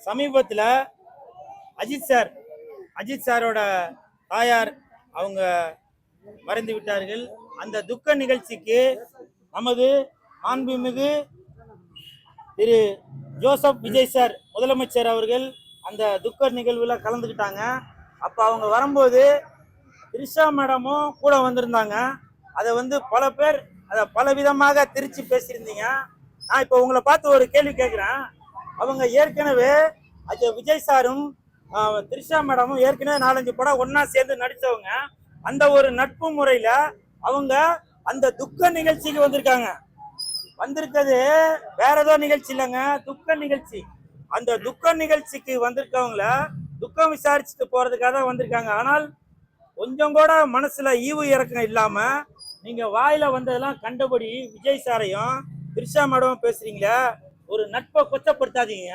சமீபத்தில் அஜித் சாரோட தாயார் அவங்க மறைந்து விட்டார்கள். அந்த துக்க நிகழ்ச்சிக்கு நமது மாண்புமிகு திரு ஜோசப் விஜய் சார் முதலமைச்சர் அவர்கள் அந்த துக்க நிகழ்வுல கலந்துக்கிட்டாங்க. அப்போ அவங்க வரும்போது திரிஷா மேடமும் கூட வந்திருந்தாங்க. அதை பல பேர் அதை பல விதமாக திரிச்சு பேசியிருந்தீங்க. நான் இப்போ உங்களை பார்த்து ஒரு கேள்வி கேட்குறேன். அவங்க ஏற்கனவே விஜய் சாரும் திரிஷா மேடமும் ஏற்கனவே 4-5 படம் ஒன்னா சேர்ந்து நடித்தவங்க. அந்த ஒரு நட்பு முறையில அவங்க அந்த துக்க நிகழ்ச்சிக்கு வந்திருக்கிறது வேற ஏதோ நிகழ்ச்சி இல்லைங்க, துக்க நிகழ்ச்சி. அந்த துக்க நிகழ்ச்சிக்கு வந்திருக்கவங்கள துக்கம் விசாரிச்சுட்டு போறதுக்காக தான் வந்திருக்காங்க. ஆனால் கொஞ்சம் கூட மனசுல ஈவு இறக்கம் இல்லாம நீங்க வாயில வந்ததெல்லாம் கண்டபடி விஜய் சாரையும் திரிஷா மேடமும் பேசுறீங்களே, ஒரு நட்பை கொச்சப்படுத்தாதீங்க.